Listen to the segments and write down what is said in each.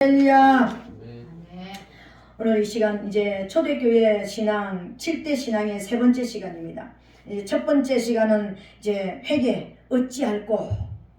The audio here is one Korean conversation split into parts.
할렐루야. 오늘 이 시간 이제 초대교회 신앙 7대 신앙의 세 번째 시간입니다. 첫 번째 시간은 이제 회개, 어찌할꼬,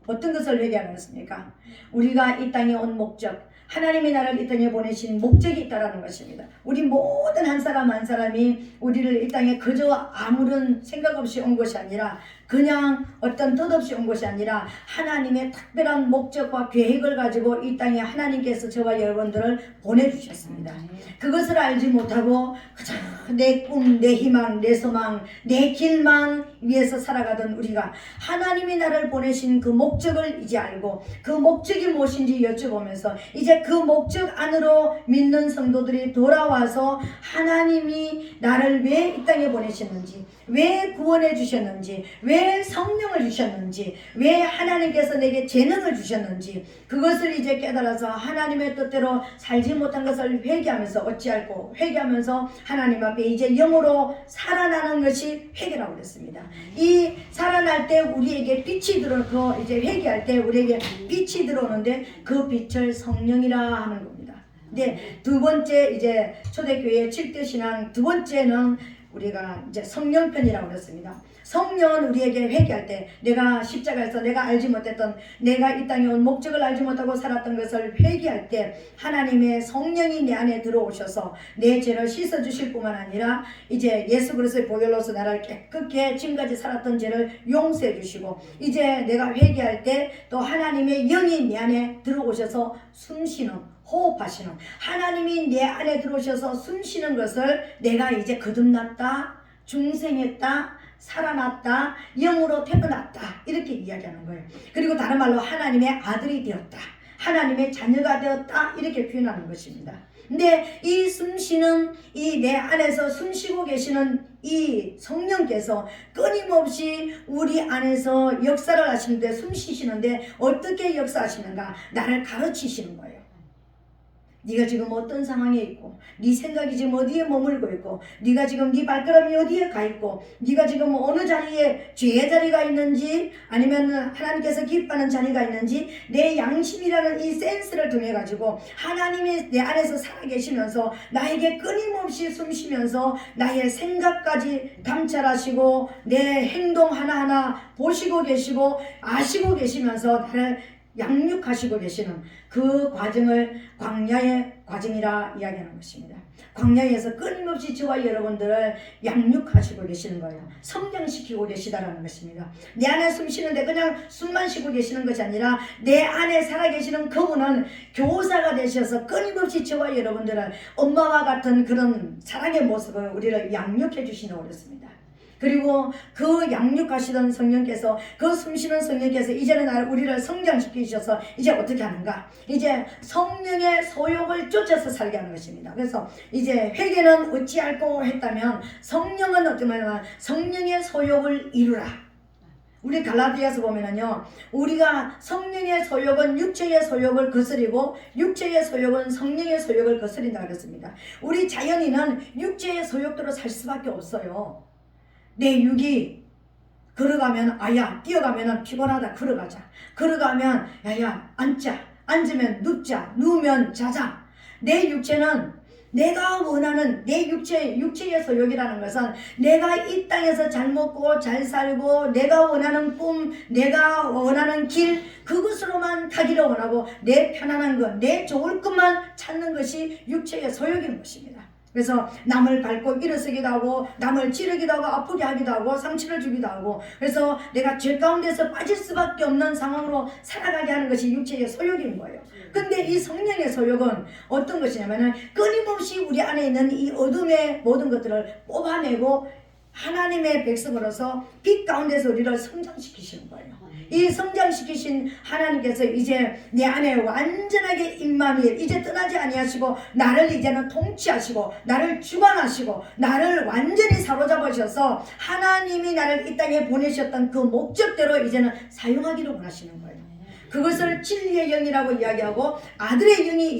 어떤 것을 회개하겠습니까? 우리가 이 땅에 온 목적, 하나님이 나를 이 땅에 보내신 목적이 있다라는 것입니다. 우리 모든 한 사람 한 사람이 우리를 이 땅에 그저 아무런 생각 없이 온 것이 아니라, 그냥 어떤 뜻없이 온 것이 아니라 하나님의 특별한 목적과 계획을 가지고 이 땅에 하나님께서 저와 여러분들을 보내주셨습니다. 그것을 알지 못하고 그저 내 꿈, 내 희망, 내 소망, 내 길만 위해서 살아가던 우리가 하나님이 나를 보내신 그 목적을 이제 알고 그 목적이 무엇인지 여쭤보면서 이제 그 목적 안으로 믿는 성도들이 돌아와서 하나님이 나를 왜 이 땅에 보내셨는지, 왜 구원해 주셨는지, 왜 성령을 주셨는지, 왜 하나님께서 내게 재능을 주셨는지, 그것을 이제 깨달아서 하나님의 뜻대로 살지 못한 것을 회개하면서 어찌할꼬, 회개하면서 하나님 앞에 이제 영으로 살아나는 것이 회개라고 그랬습니다. 이 살아날 때 우리에게 빛이 들어서 이제 회개할 때 우리에게 빛이 들어오는데 그 빛을 성령이라 하는 겁니다. 네, 두 번째 이제 초대교회 7대 신앙 두 번째는 우리가 이제 성령편이라고 그랬습니다. 성령은 우리에게 회개할 때 내가 십자가에서 내가 알지 못했던, 내가 이 땅에 온 목적을 알지 못하고 살았던 것을 회개할 때 하나님의 성령이 내 안에 들어오셔서 내 죄를 씻어주실 뿐만 아니라 이제 예수 그리스도의 보혈로서 나를 깨끗게 지금까지 살았던 죄를 용서해 주시고, 이제 내가 회개할 때 또 하나님의 영이 내 안에 들어오셔서 숨쉬는, 호흡하시는, 하나님이 내 안에 들어오셔서 숨쉬는 것을 내가 이제 거듭났다, 중생했다, 살아났다, 영으로 태어났다, 이렇게 이야기하는 거예요. 그리고 다른 말로 하나님의 아들이 되었다, 하나님의 자녀가 되었다, 이렇게 표현하는 것입니다. 근데 이 숨쉬는, 이 내 안에서 숨쉬고 계시는 이 성령께서 끊임없이 우리 안에서 역사를 하시는데, 숨쉬시는데 어떻게 역사하시는가? 나를 가르치시는 거예요. 네가 지금 어떤 상황에 있고, 네 생각이 지금 어디에 머물고 있고, 네가 지금 네 발걸음이 어디에 가 있고, 네가 지금 어느 자리에 죄의 자리가 있는지, 아니면 하나님께서 기뻐하는 자리가 있는지, 내 양심이라는 이 센스를 통해 가지고 하나님이 내 안에서 살아계시면서 나에게 끊임없이 숨쉬면서 나의 생각까지 감찰하시고 내 행동 하나하나 보시고 계시고 아시고 계시면서 나를 양육하시고 계시는 그 과정을 광야의 과정이라 이야기하는 것입니다. 광야에서 끊임없이 저와 여러분들을 양육하시고 계시는 거예요. 성장시키고 계시다라는 것입니다. 내 안에 숨 쉬는데 그냥 숨만 쉬고 계시는 것이 아니라 내 안에 살아계시는 그분은 교사가 되셔서 끊임없이 저와 여러분들을 엄마와 같은 그런 사랑의 모습을 우리를 양육해 주시는 그렇습니다. 그리고 그 양육하시던 성령께서, 그 숨쉬는 성령께서 이제는 우리를 성장시키셔서 이제 어떻게 하는가? 이제 성령의 소욕을 쫓아서 살게 하는 것입니다. 그래서 이제 회개는 어찌할꼬 했다면, 성령은 어떤 말이냐면 성령의 소욕을 이루라. 우리 갈라디아서 보면은요, 우리가 성령의 소욕은 육체의 소욕을 거스리고 육체의 소욕은 성령의 소욕을 거스린다 그랬습니다. 우리 자연인은 육체의 소욕대로 살 수밖에 없어요. 내 육이 걸어가면 아야, 뛰어가면 피곤하다, 걸어가자. 걸어가면 야야, 앉자, 앉으면 눕자, 누우면 자자. 내 육체는 내가 원하는, 내 육체의 소욕이라는 것은 내가 이 땅에서 잘 먹고 잘 살고 내가 원하는 꿈, 내가 원하는 길, 그것으로만 가기를 원하고 내 편안한 것, 내 좋을 것만 찾는 것이 육체의 소욕인 것입니다. 그래서 남을 밟고 일어서기도 하고, 남을 찌르기도 하고, 아프게 하기도 하고, 상처를 주기도 하고, 그래서 내가 죄 가운데서 빠질 수밖에 없는 상황으로 살아가게 하는 것이 육체의 소욕인 거예요. 근데 이 성령의 소욕은 어떤 것이냐면은 끊임없이 우리 안에 있는 이 어둠의 모든 것들을 뽑아내고 하나님의 백성으로서 빛 가운데서 우리를 성장시키시는 거예요. 이 성장시키신 하나님께서 이제 내 안에 완전하게 임마누엘, 이제 떠나지 아니하시고 나를 이제는 통치하시고 나를 주관하시고 나를 완전히 사로잡으셔서 하나님이 나를 이 땅에 보내셨던 그 목적대로 이제는 사용하기를 원하시는 거예요. 그것을 진리의 영이라고 이야기하고, 아들의 영이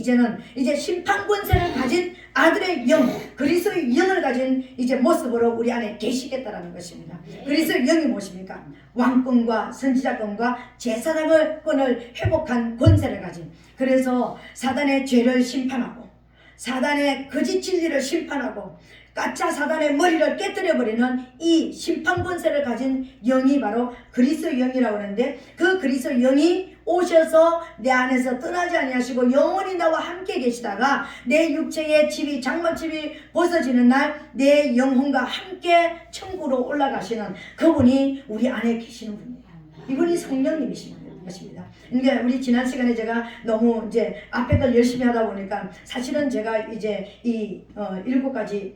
이제 심판 권세를 가진 아들의 영, 그리스도의 영을 가진 이제 모습으로 우리 안에 계시겠다라는 것입니다. 그리스도의 영이 무엇입니까? 왕권과 선지자권과 제사장권을 회복한 권세를 가진, 그래서 사단의 죄를 심판하고 사단의 거짓 진리를 심판하고 가짜 사단의 머리를 깨뜨려버리는 이 심판 권세를 가진 영이 바로 그리스도의 영이라고 하는데, 그 그리스도의 영이 오셔서 내 안에서 떠나지 아니하시고 영원히 나와 함께 계시다가 내 육체의 집이 장막집이 벗어지는 날 내 영혼과 함께 천국으로 올라가시는 그분이 우리 안에 계시는 분이에요. 이분이 성령님이십니다. 것입니다. 그러니까 우리 지난 시간에 제가 너무 이제 앞에 걸 열심히 하다 보니까 사실은 제가 이제 이 7가지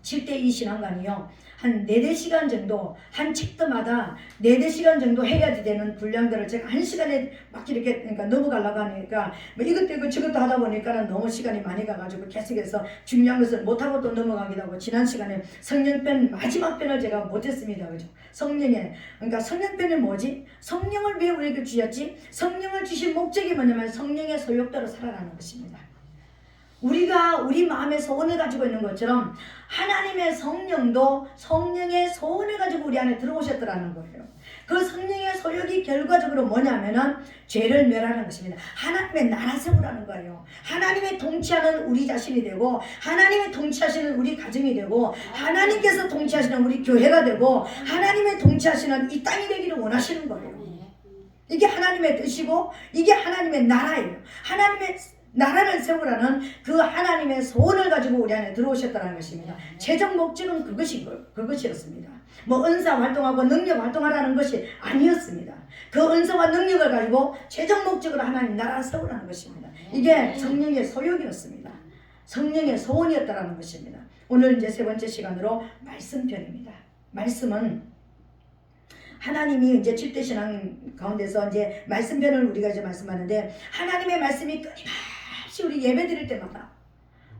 7대2 신앙관이요, 한 4-4시간 정도 한 챕터마다 4-4시간 정도 해야지 되는 분량들을 제가 1시간에 막 이렇게 그러니까 넘어가려고 하니까 뭐 이것도 있고 저것도 하다 보니까 너무 시간이 많이 가가지고 계속해서 중요한 것을 못하고 또 넘어가기도 하고, 지난 시간에 성령편 마지막 편을 제가 못했습니다. 그죠? 성령의, 그러니까 성령편이 뭐지? 성령을 왜 우리에게 주셨지? 성령을 주신 목적이 뭐냐면 성령의 소욕대로 살아가는 것입니다. 우리가 우리 마음의 소원을 가지고 있는 것처럼 하나님의 성령도 성령의 소원을 가지고 우리 안에 들어오셨더라는 거예요. 그 성령의 소욕이 결과적으로 뭐냐면은 죄를 멸하는 것입니다. 하나님의 나라 세우라는 거예요. 하나님의 통치하는 우리 자신이 되고, 하나님의 통치하시는 우리 가정이 되고, 하나님께서 통치하시는 우리 교회가 되고, 하나님의 통치하시는 이 땅이 되기를 원하시는 거예요. 이게 하나님의 뜻이고 이게 하나님의 나라예요. 하나님의 나라를 세우라는 그 하나님의 소원을 가지고 우리 안에 들어오셨다는 것입니다. 최종 목적은 그것이었습니다. 뭐 은사 활동하고 능력 활동하라는 것이 아니었습니다. 그 은사와 능력을 가지고 최종 목적으로 하나님 나라를 세우라는 것입니다. 이게 성령의 소욕이었습니다. 성령의 소원이었다는 것입니다. 오늘 이제 3번째 시간으로 말씀편입니다. 말씀은 하나님이 이제 7대 신앙 가운데서 이제 말씀편을 우리가 이제 말씀하는데, 하나님의 말씀이 끊임없이 우리 예배 드릴 때마다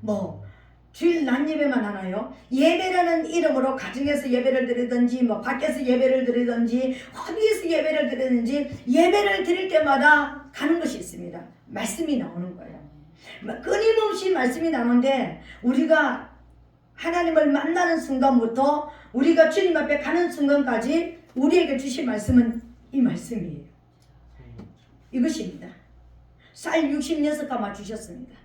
뭐 주일 낮 예배만 하나요? 예배라는 이름으로 가정에서 예배를 드리든지 뭐 밖에서 예배를 드리든지 어디에서 예배를 드리든지 예배를 드릴 때마다 가는 것이 있습니다. 말씀이 나오는 거예요. 끊임없이 말씀이 나오는데, 우리가 하나님을 만나는 순간부터 우리가 주님 앞에 가는 순간까지 우리에게 주신 말씀은 이 말씀이에요. 이것입니다. 쌀 66가마 주셨습니다.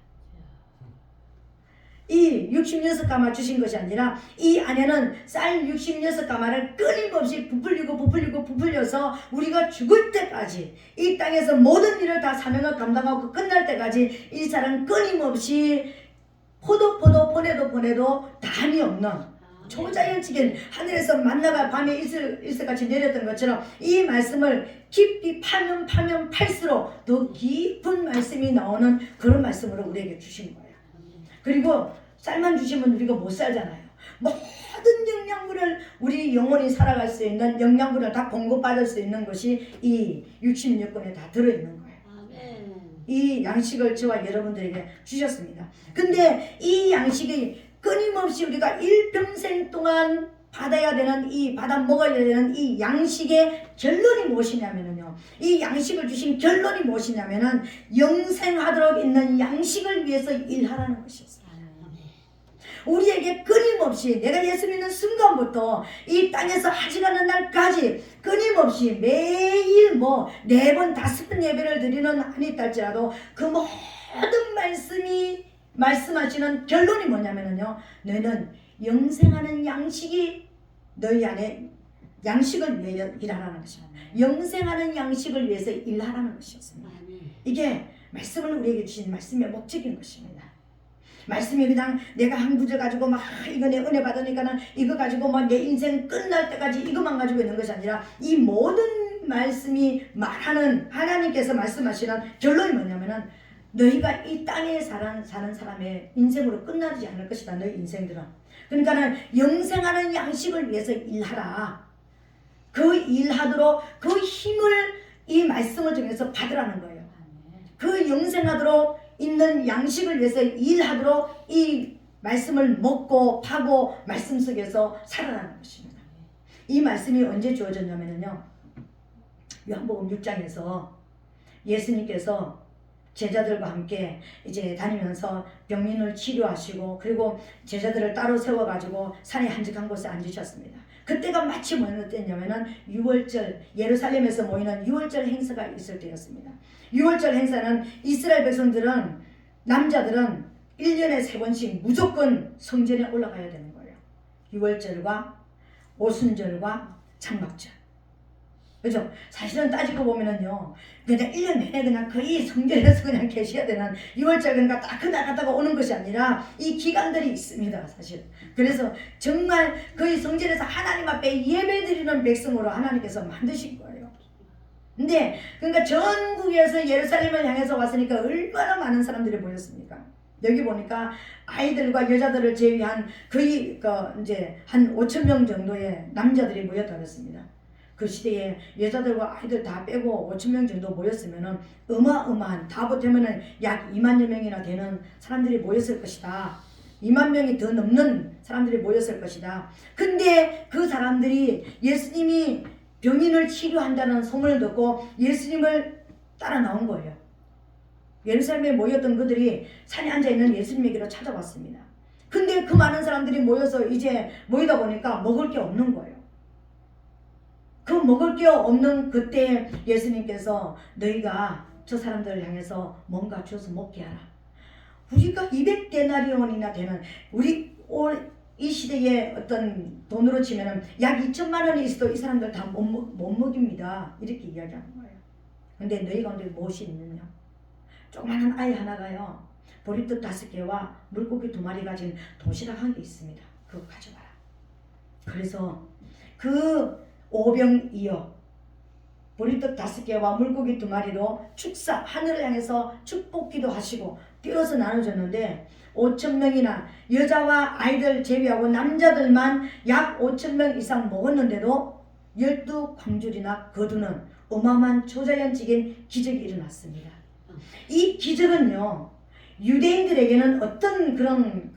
이 66가마 주신 것이 아니라 이 안에는 쌀 66가마를 끊임없이 부풀려서 우리가 죽을 때까지 이 땅에서 모든 일을 다 사명을 감당하고 끝날 때까지 이 사람 끊임없이 포도 보내도 담이 없는 초자연적인 하늘에서 만나가 밤에 이슬같이 내렸던 것처럼 이 말씀을 깊이 파면 팔수록 더 깊은 말씀이 나오는 그런 말씀으로 우리에게 주신 거예요. 그리고 쌀만 주시면 우리가 못 살잖아요. 모든 영양분을 우리 영혼이 살아갈 수 있는 영양분을 다 공급받을 수 있는 것이 이 66권에 다 들어있는 거예요. 이 양식을 저와 여러분들에게 주셨습니다. 근데 이 양식이 끊임없이 우리가 일평생 동안 받아야 되는 받아 먹어야 되는 이 양식의 결론이 무엇이냐면요, 이 양식을 주신 결론이 무엇이냐면은 영생하도록 있는 양식을 위해서 일하라는 것이었어요. 우리에게 끊임없이 내가 예수 믿는 순간부터 이 땅에서 하지 않는 날까지 끊임없이 매일 4번 5번 예배를 드리는 한이 있달지라도 그 모든 말씀이 말씀하시는 결론이 뭐냐면요, 너희는 영생하는 양식이 너희 안에 양식을 위해 일하라는 것입니다. 영생하는 양식을 위해서 일하라는 것이었습니다. 이게 말씀을 우리에게 주신 말씀의 목적인 것입니다. 말씀이 그냥 내가 한 구절 가지고 이거 내 은혜 받으니까는 이거 가지고 내 인생 끝날 때까지 이것만 가지고 있는 것이 아니라 이 모든 말씀이 말하는 하나님께서 말씀하시는 결론이 뭐냐면은 너희가 이 땅에 사는 사람의 인생으로 끝나지 않을 것이다. 너희 인생들은. 그러니까는 영생하는 양식을 위해서 일하라. 그 일하도록 그 힘을 이 말씀을 통해서 받으라는 거예요. 그 영생하도록 있는 양식을 위해서 일하도록 이 말씀을 먹고 파고 말씀 속에서 살아가는 것입니다. 이 말씀이 언제 주어졌냐면요, 요한복음 6장에서 예수님께서 제자들과 함께 이제 다니면서 병민을 치료하시고 그리고 제자들을 따로 세워가지고 산에 한적한 곳에 앉으셨습니다. 그때가 마치 뭐였 때냐면은 6월절 예루살렘에서 모이는 6월절 행사가 있을 때였습니다. 6월절 행사는 이스라엘 백성들은 남자들은 1년에 3번씩 무조건 성전에 올라가야 되는 거예요. 6월절과 오순절과 장막절. 그죠? 사실은 따지고 보면은요, 그냥 1년 내내 그냥 거의 성전에서 그냥 계셔야 되는 6월절 그러니까 딱 그날 갔다가 오는 것이 아니라 이 기간들이 있습니다, 사실. 그래서 정말 거의 성전에서 하나님 앞에 예배드리는 백성으로 하나님께서 만드신 거예요. 근데 그러니까 전국에서 예루살렘을 향해서 왔으니까 얼마나 많은 사람들이 모였습니까? 여기 보니까 아이들과 여자들을 제외한 거의 이제 한 5,000명 정도의 남자들이 모였다고 했습니다. 그 시대에 여자들과 아이들 다 빼고 5,000명 정도 모였으면은 어마어마한 다 보태면은 약 2만여 명이나 되는 사람들이 모였을 것이다. 2만 명이 더 넘는 사람들이 모였을 것이다. 근데 그 사람들이 예수님이 병인을 치료한다는 소문을 듣고 예수님을 따라 나온 거예요. 예루살렘에 모였던 그들이 산에 앉아있는 예수님에게로 찾아왔습니다. 근데 그 많은 사람들이 모여서 이제 모이다 보니까 먹을 게 없는 거예요. 그 먹을 게 없는 그때 예수님께서 너희가 저 사람들을 향해서 뭔가 주어서 먹게 하라. 우리가 200데나리온이나 되는 우리 이 시대의 어떤 돈으로 치면은 약 2천만 원이 있어도 이 사람들 다 못 먹입니다. 이렇게 이야기하는 거예요. 근데 너희 가운데 무엇이 있느냐? 조그마한 아이 하나가요, 보리떡 5개와 물고기 2마리 가진 도시락 1개 있습니다. 그거 가져가라. 그래서 그 오병이어 보리떡 5개와 물고기 2마리로 축사 하늘을 향해서 축복기도 하시고 띄어서 나눠줬는데 5,000명이나 여자와 아이들 제외하고 남자들만 약 5,000명 이상 먹었는데도 12광줄이나 거두는 어마어마한 초자연적인 기적이 일어났습니다. 이 기적은요, 유대인들에게는 어떤 그런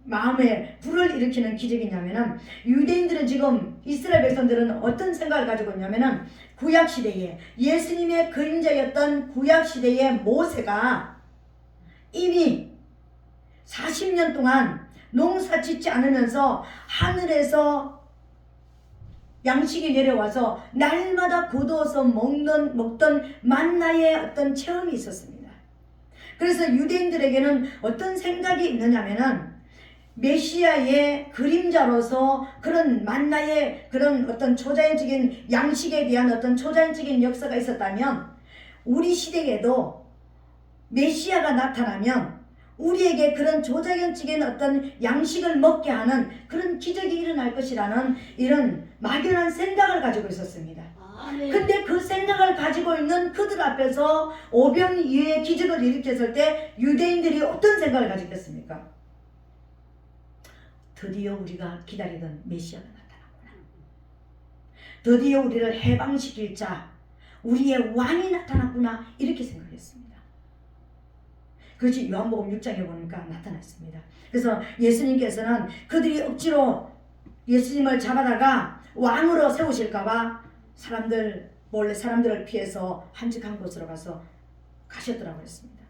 마음에 불을 일으키는 기적이냐면은, 유대인들은 지금 이스라엘 백성들은 어떤 생각을 가지고 있냐면은, 구약시대에 예수님의 그림자였던 구약시대의 모세가 이미 40년 동안 농사 짓지 않으면서 하늘에서 양식이 내려와서 날마다 거두어서 먹던 만나의 어떤 체험이 있었습니다. 그래서 유대인들에게는 어떤 생각이 있느냐면은, 메시아의 그림자로서 그런 만나의 그런 어떤 초자연적인 양식에 대한 어떤 초자연적인 역사가 있었다면, 우리 시대에도 메시아가 나타나면 우리에게 그런 초자연적인 어떤 양식을 먹게 하는 그런 기적이 일어날 것이라는 이런 막연한 생각을 가지고 있었습니다. 근데 그 생각을 가지고 있는 그들 앞에서 오병이어의 기적을 일으켰을 때 유대인들이 어떤 생각을 가졌겠습니까? 드디어 우리가 기다리던 메시아가 나타났구나. 드디어 우리를 해방시킬 자, 우리의 왕이 나타났구나. 이렇게 생각했습니다. 그것이 요한복음 6장에 보니까 나타났습니다. 그래서 예수님께서는 그들이 억지로 예수님을 잡아다가 왕으로 세우실까봐 몰래 사람들을 피해서 한적한 곳으로 가셨더라고 했습니다.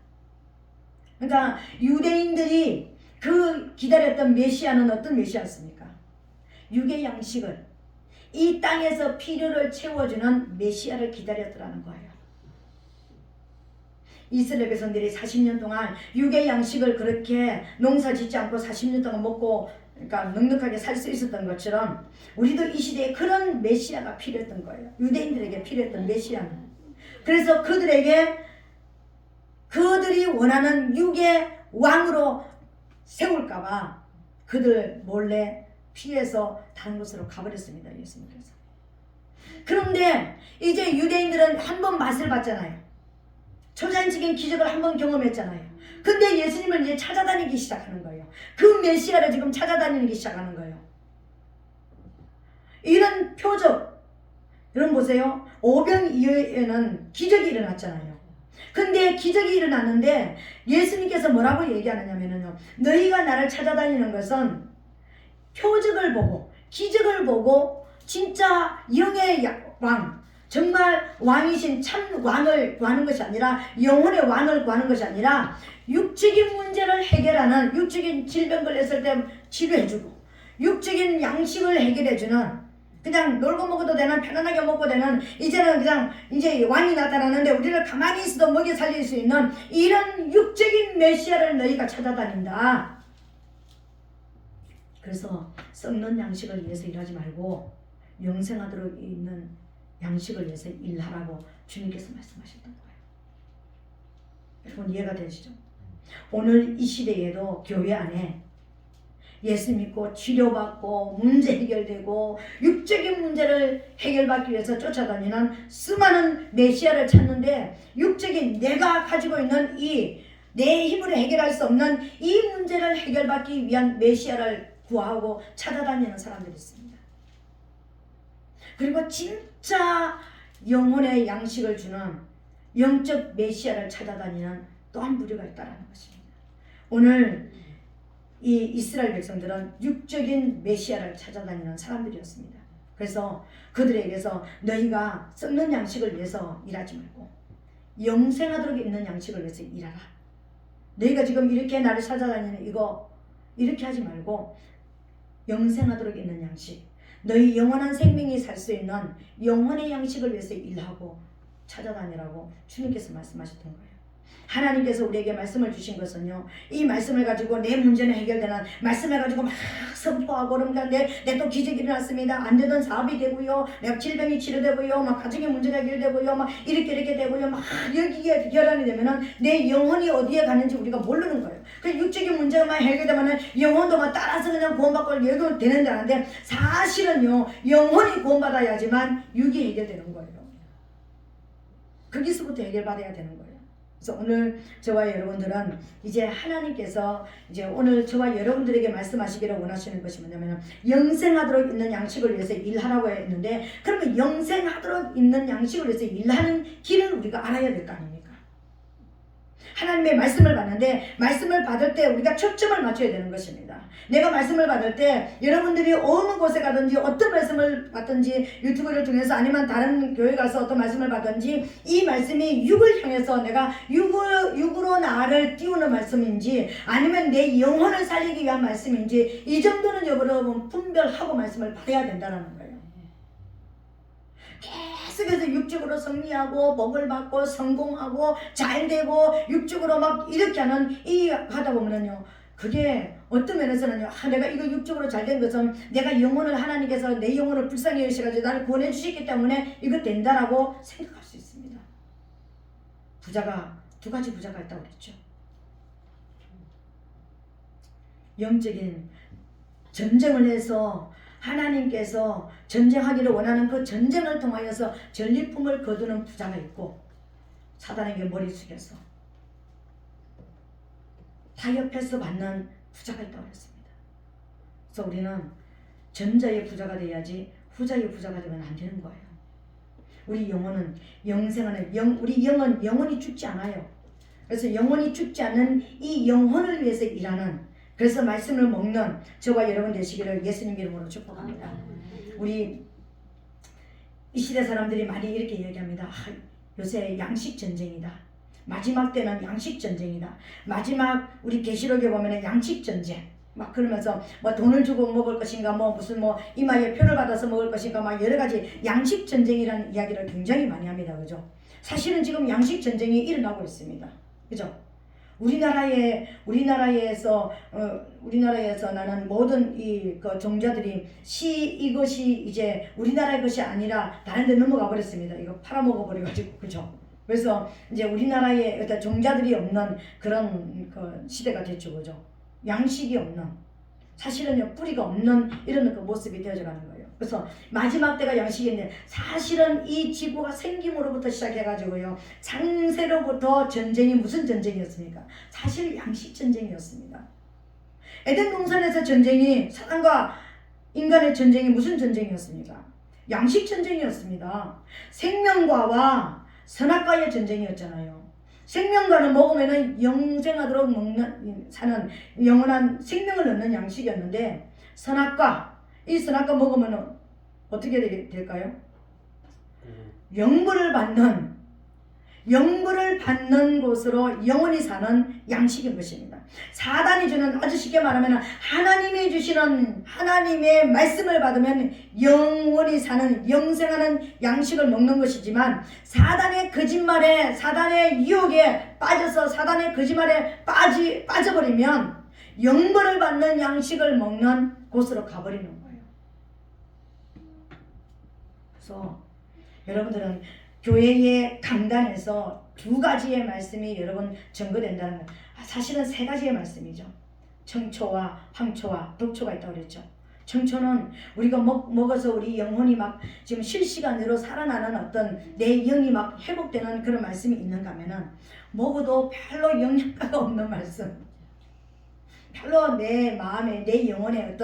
그러니까 유대인들이 그 기다렸던 메시아는 어떤 메시아였습니까? 육의 양식을, 이 땅에서 필요를 채워주는 메시아를 기다렸더라는 거예요. 이스라엘 백성들이 40년 동안 육의 양식을 그렇게 농사 짓지 않고 40년 동안 먹고, 그러니까 넉넉하게 살 수 있었던 것처럼 우리도 이 시대에 그런 메시아가 필요했던 거예요. 유대인들에게 필요했던 메시아는. 그래서 그들이 원하는 육의 왕으로 세울까봐 그들 몰래 피해서 다른 곳으로 가버렸습니다. 예수님께서. 그런데 이제 유대인들은 한번 맛을 봤잖아요. 초자연적인 기적을 한번 경험했잖아요. 근데 예수님을 이제 찾아다니기 시작하는 거예요. 그 메시아를 지금 찾아다니기 시작하는 거예요. 이런 표적, 여러분 보세요. 오병이어에는 기적이 일어났잖아요. 근데 기적이 일어났는데 예수님께서 뭐라고 얘기하느냐면요, 너희가 나를 찾아다니는 것은 표적을 보고 기적을 보고 진짜 영의 왕, 정말 왕이신 참 왕을 구하는 것이 아니라 영혼의 왕을 구하는 것이 아니라 육적인 문제를 해결하는, 육적인 질병 걸렸을 때 치료해주고 육적인 양식을 해결해주는, 그냥 놀고 먹어도 되는, 편안하게 먹고 되는, 이제는 그냥 이제 왕이 나타나는데 우리를 가만히 있어도 먹여 살릴 수 있는 이런 육적인 메시아를 너희가 찾아다닌다. 그래서 썩는 양식을 위해서 일하지 말고 영생하도록 있는 양식을 위해서 일하라고 주님께서 말씀하셨던 거예요. 여러분 이해가 되시죠? 오늘 이 시대에도 교회 안에 예수 믿고 치료받고 문제 해결되고 육적인 문제를 해결받기 위해서 쫓아다니는 수많은 메시아를 찾는데, 육적인 내가 가지고 있는 이 내 힘으로 해결할 수 없는 이 문제를 해결받기 위한 메시아를 구하고 찾아다니는 사람들이 있습니다. 그리고 진짜 영혼의 양식을 주는 영적 메시아를 찾아다니는 또한 부류가 있다는 것입니다. 오늘 이 이스라엘 백성들은 육적인 메시아를 찾아다니는 사람들이었습니다. 그래서 그들에게서 너희가 썩는 양식을 위해서 일하지 말고 영생하도록 있는 양식을 위해서 일하라. 너희가 지금 이렇게 나를 찾아다니는 이거 이렇게 하지 말고 영생하도록 있는 양식, 너희 영원한 생명이 살 수 있는 영혼의 양식을 위해서 일하고 찾아다니라고 주님께서 말씀하셨던 거예요. 하나님께서 우리에게 말씀을 주신 것은요, 이 말씀을 가지고 내 문제는 해결되는, 말씀을 가지고 막 선포하고 그러면 내 또 기적이 일어났습니다. 안 되던 사업이 되고요, 내 질병이 치료되고요, 막 가정의 문제가 해결되고요, 막 이렇게 되고요, 막 여기에 결혼이 되면은 내 영혼이 어디에 가는지 우리가 모르는 거예요. 그 육적인 문제만 해결되면은 영혼도 막 따라서 그냥 구원받고 여기 되는 줄 아는데, 사실은요 영혼이 구원받아야지만 육이 해결되는 거예요. 거기서부터 해결받아야 되는 거예요. 그래서 오늘 저와 여러분들은 이제 하나님께서 이제 오늘 저와 여러분들에게 말씀하시기를 원하시는 것이 뭐냐면, 영생하도록 있는 양식을 위해서 일하라고 했는데, 그러면 영생하도록 있는 양식을 위해서 일하는 길을 우리가 알아야 될 거 아닙니까? 하나님의 말씀을 받는데, 말씀을 받을 때 우리가 초점을 맞춰야 되는 것입니다. 내가 말씀을 받을 때 여러분들이 어느 곳에 가든지 어떤 말씀을 받든지, 유튜브를 통해서 아니면 다른 교회 가서 어떤 말씀을 받든지, 이 말씀이 육을 향해서 내가 육으로 나를 띄우는 말씀인지 아니면 내 영혼을 살리기 위한 말씀인지, 이 정도는 여러분 분별하고 말씀을 받아야 된다는 거예요. 계속해서 육적으로 승리하고 복을 받고 성공하고 잘되고 육적으로 막 이렇게 하는 이 하다 보면은요, 그게 어떤 면에서는요, 내가 이거 육적으로 잘된 것은 내가 영혼을, 하나님께서 내 영혼을 불쌍히 여기셔가지고 나를 구원해 주셨기 때문에 이거 된다라고 생각할 수 있습니다. 부자가 두 가지 부자가 있다고 그랬죠. 영적인 전쟁을 해서 하나님께서 전쟁하기를 원하는 그 전쟁을 통하여서 전리품을 거두는 부자가 있고, 사단에게 머리 숙여서 타협해서 받는 부자가 있다고 했습니다. 그래서 우리는 전자의 부자가 돼야지 후자의 부자가 되면 안 되는 거예요. 우리 영혼은 영생하는 우리 영은 영혼이 죽지 않아요. 그래서 영혼이 죽지 않는 이 영혼을 위해서 일하는, 그래서 말씀을 먹는 저와 여러분 되시기를 예수님 이름으로 축복합니다. 우리 이 시대 사람들이 많이 이렇게 얘기합니다. 요새 양식 전쟁이다. 마지막 때는 양식 전쟁이다. 마지막 우리 계시록에 보면은 양식 전쟁 막 그러면서 뭐 돈을 주고 먹을 것인가, 뭐 무슨 뭐 이마에 표를 받아서 먹을 것인가, 막 여러 가지 양식 전쟁이라는 이야기를 굉장히 많이 합니다. 그죠? 사실은 지금 양식 전쟁이 일어나고 있습니다. 그죠? 우리나라에서 나는 모든 그 종자들이 이것이 이제 우리나라의 것이 아니라 다른 데 넘어가 버렸습니다. 이거 팔아먹어 버려가지고, 그죠? 그래서 이제 우리나라에 어떤 종자들이 없는 그런 그 시대가 됐죠, 그죠? 양식이 없는, 사실은요 뿌리가 없는 이런 그 모습이 되어져 가는 거예요. 그래서 마지막 때가 양식인데, 사실은 이 지구가 생김으로부터 시작해가지고요, 창세로부터 전쟁이 무슨 전쟁이었습니까? 사실 양식 전쟁이었습니다. 에덴 동산에서 전쟁이, 사단과 인간의 전쟁이 무슨 전쟁이었습니까? 양식 전쟁이었습니다. 생명과와 선악과의 전쟁이었잖아요. 생명과는 먹으면은 영생하도록 사는 영원한 생명을 얻는 양식이었는데, 이 선악과 먹으면 어떻게 될까요? 영물을 받는 곳으로 영원히 사는 양식인 것입니다. 사단이 주는, 아주 쉽게 말하면 하나님이 주시는 하나님의 말씀을 받으면 영원히 사는 영생하는 양식을 먹는 것이지만, 사단의 거짓말에, 사단의 유혹에 빠져서 사단의 거짓말에 빠져버리면 영물을 받는 양식을 먹는 곳으로 가버리는 거예요. 그래서 여러분들은 교회의 강단에서 두 가지의 말씀이 여러분 전거된다는 것, 사실은 세 가지의 말씀이죠. 청초와 황초와 독초가 있다고 그랬죠. 청초는 우리가 먹어서 우리 영혼이 막 지금 실시간으로 살아나는 어떤 내 영이 막 회복되는 그런 말씀이 있는가 하면은, 먹어도 별로 영양가가 없는 말씀, 별로 내 마음에 내 영혼에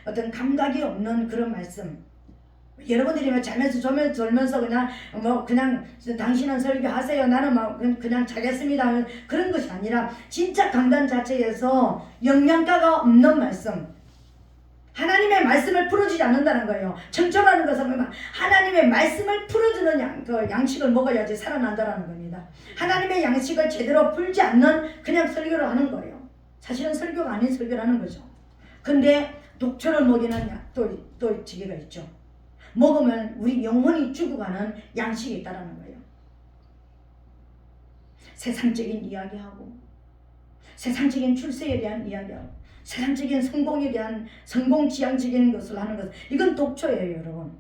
어떤 감각이 없는 그런 말씀. 여러분들이 졸면서 그냥 당신은 설교하세요, 나는 그냥 자겠습니다, 그런 것이 아니라 진짜 강단 자체에서 영양가가 없는 말씀, 하나님의 말씀을 풀어주지 않는다는 거예요. 청초라는 것은 하나님의 말씀을 풀어주는 양식을 먹어야지 살아난다는 겁니다. 하나님의 양식을 제대로 풀지 않는 그냥 설교를 하는 거예요. 사실은 설교가 아닌 설교를 하는 거죠. 근데 독초를 먹이는 또 지혜가 있죠. 먹으면 우리 영혼이 죽어가는 양식이 있다는 거예요. 세상적인 이야기하고, 세상적인 출세에 대한 이야기하고, 세상적인 성공에 대한 성공지향적인 것을 하는 것, 이건 독초예요. 여러분,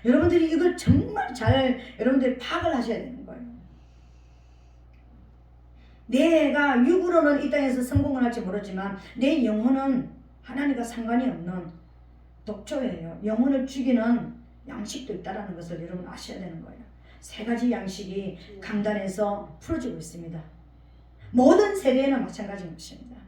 여러분들이 이걸 정말 잘 여러분들이 파악을 하셔야 되는 거예요. 내가 육으로는 이 땅에서 성공을 할지 모르지만 내 영혼은 하나님과 상관이 없는 독초예요. 영혼을 죽이는 양식도 있다는 것을 여러분 아셔야 되는 거예요. 세 가지 양식이 강단에서 풀어지고 있습니다. 모든 세대에는 마찬가지인 것입니다.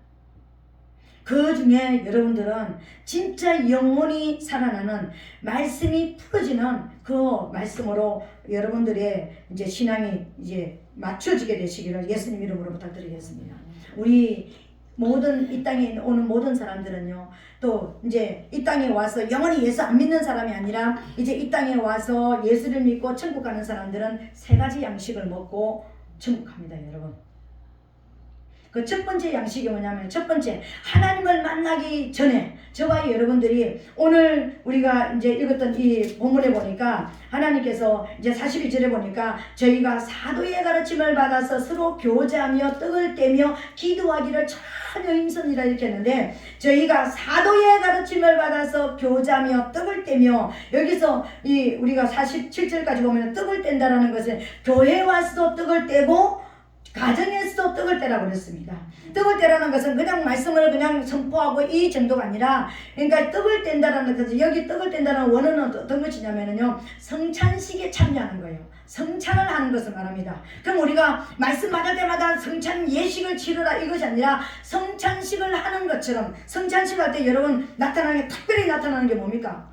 그 중에 여러분들은 진짜 영혼이 살아나는 말씀이 풀어지는 그 말씀으로 여러분들의 이제 신앙이 이제 맞춰지게 되시기를 예수님 이름으로 부탁드리겠습니다. 우리 모든 이 땅에 오는 모든 사람들은요, 또 이제 이 땅에 와서 영원히 예수 안 믿는 사람이 아니라 이제 이 땅에 와서 예수를 믿고 천국 가는 사람들은 세 가지 양식을 먹고 천국 갑니다. 여러분, 그 첫 번째 양식이 뭐냐면, 첫 번째, 하나님을 만나기 전에 저와 여러분들이 오늘 우리가 이제 읽었던 이 본문에 보니까 하나님께서 이제 42절에 보니까 저희가 사도의 가르침을 받아서 서로 교제하며 떡을 떼며 기도하기를 전혀 힘쓰니라 이렇게 했는데, 저희가 사도의 가르침을 받아서 교제하며 떡을 떼며, 여기서 이 우리가 47절까지 보면 떡을 뗀다라는 것은 교회 와서도 떡을 떼고 가정에서도 떡을 떼라고 그랬습니다. 떡을 떼라는 것은 그냥 말씀을 그냥 선포하고 이 정도가 아니라, 그러니까 떡을 뗀다라는 것은, 여기 떡을 뗀다는 원어는 어떤 것이냐면요, 성찬식에 참여하는 거예요. 성찬을 하는 것을 말합니다. 그럼 우리가 말씀 받을 때마다 성찬 예식을 치르라 이것이 아니라 성찬식을 하는 것처럼, 성찬식 할 때 여러분 특별히 나타나는 게 뭡니까?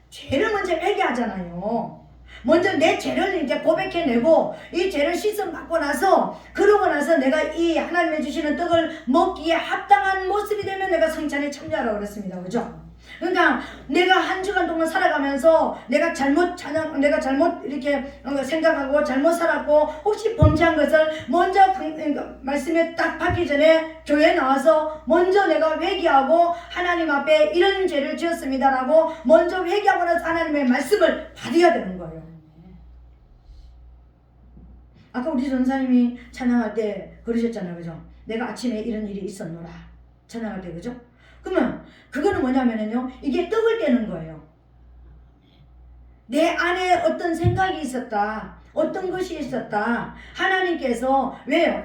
죄를 먼저 회개하잖아요. 먼저 내 죄를 이제 고백해내고 이 죄를 씻음 받고 나서, 그러고 나서 내가 이 하나님이 주시는 떡을 먹기에 합당한 모습이 되면 내가 성찬에 참여하라고 그랬습니다. 그죠? 그러니까 내가 한 주간 동안 살아가면서 내가 잘못 이렇게 생각하고 잘못 살았고 혹시 범죄한 것을 먼저 말씀에 딱 받기 전에 교회에 나와서 먼저 내가 회개하고 하나님 앞에 이런 죄를 지었습니다라고 먼저 회개하고 나서 하나님의 말씀을 받아야 되는 거예요. 아까 우리 전사님이 찬양할 때 그러셨잖아요. 그죠? 내가 아침에 이런 일이 있었노라. 찬양할 때. 그죠? 그러면 그거는 뭐냐면요, 이게 떡을 떼는 거예요. 내 안에 어떤 생각이 있었다, 어떤 것이 있었다. 하나님께서, 왜요?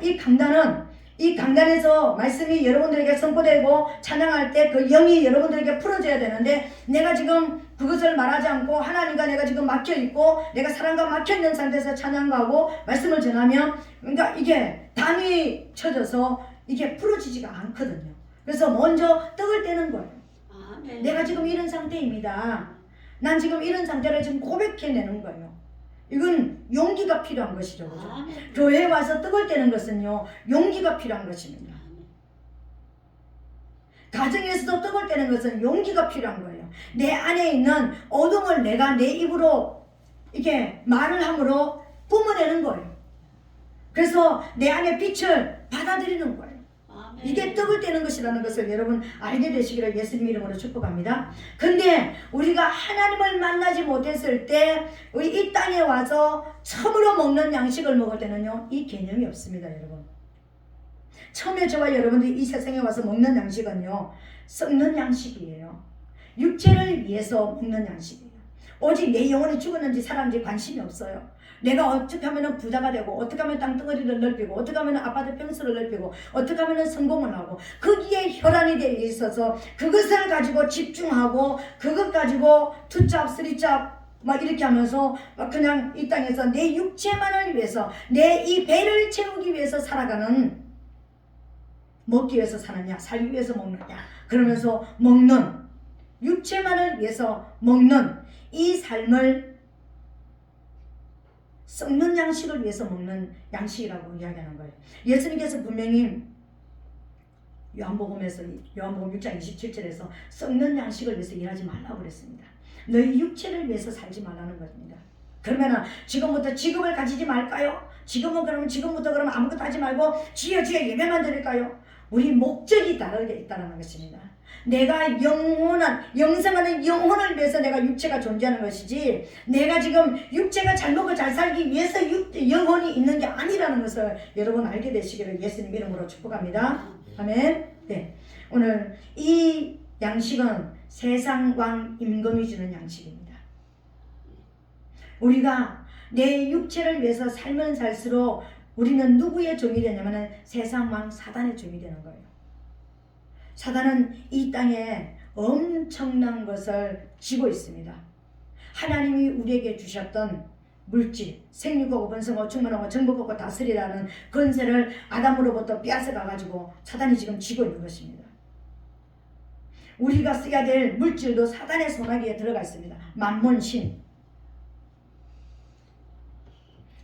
이 강단에서 말씀이 여러분들에게 선포되고 찬양할 때 그 영이 여러분들에게 풀어져야 되는데, 내가 지금 그것을 말하지 않고 하나님과 내가 지금 막혀있고 내가 사랑과 막혀있는 상태에서 찬양하고 말씀을 전하면, 그러니까 이게 담이 쳐져서 이게 풀어지지가 않거든요. 그래서 먼저 떡을 떼는 거예요. 네. 내가 지금 이런 상태입니다. 난 지금 이런 상태를 지금 고백해내는 거예요. 이건 용기가 필요한 것이죠. 그죠? 교회에 와서 떡을 떼는 것은요, 용기가 필요한 것입니다. 가정에서도 떡을 떼는 것은 용기가 필요한 거예요. 내 안에 있는 어둠을 내가 내 입으로 이게 말을 함으로 뿜어내는 거예요. 그래서 내 안에 빛을 받아들이는 거예요. 이게 떡을 떼는 것이라는 것을 여러분 알게 되시기를 예수님 이름으로 축복합니다. 근데 우리가 하나님을 만나지 못했을 때 우리 이 땅에 와서 처음으로 먹는 양식을 먹을 때는요, 이 개념이 없습니다. 여러분, 처음에 저와 여러분들이 이 세상에 와서 먹는 양식은요, 썩는 양식이에요. 육체를 위해서 먹는 양식이에요. 오직 내 영혼이 죽었는지 살았는지 관심이 없어요. 내가 어떻게 하면 부자가 되고, 어떻게 하면 땅덩어리를 넓히고, 어떻게 하면 아파트 평수를 넓히고, 어떻게 하면 성공을 하고, 거기에 혈안이 되어 있어서 그것을 가지고 집중하고, 그것 가지고 투잡, 쓰리잡 막 이렇게 하면서 막 그냥 이 땅에서 내 육체만을 위해서, 내 이 배를 채우기 위해서 살아가는, 먹기 위해서 사느냐, 살기 위해서 먹느냐, 그러면서 먹는, 육체만을 위해서 먹는 이 삶을 썩는 양식을 위해서 먹는 양식이라고 이야기하는 거예요. 예수님께서 분명히 요한복음 6장 27절에서 썩는 양식을 위해서 일하지 말라고 그랬습니다. 너희 육체를 위해서 살지 말라는 겁니다. 그러면은 지금부터 직업을 가지지 말까요? 지금부터 그러면 아무것도 하지 말고 주여 예배만 드릴까요? 우리 목적이 다르게 있다는 것입니다. 내가 영생하는 영혼을 위해서 내가 육체가 존재하는 것이지, 내가 지금 육체가 잘 먹고 잘 살기 위해서 영혼이 있는 게 아니라는 것을 여러분 알게 되시기를 예수님 이름으로 축복합니다. 아멘. 네, 오늘 이 양식은 세상 왕 임금이 주는 양식입니다. 우리가 내 육체를 위해서 살면 살수록 우리는 누구의 종이 되냐면 세상 왕 사단의 종이 되는 거예요. 사단은 이 땅에 엄청난 것을 쥐고 있습니다. 하나님이 우리에게 주셨던 물질, 생육하고 번성하고 충만하고 정복하고 다스리라는 권세를 아담으로부터 빼앗아가 가지고 사단이 지금 쥐고 있는 것입니다. 우리가 써야 될 물질도 사단의 손아귀에 들어가 있습니다. 만몬신.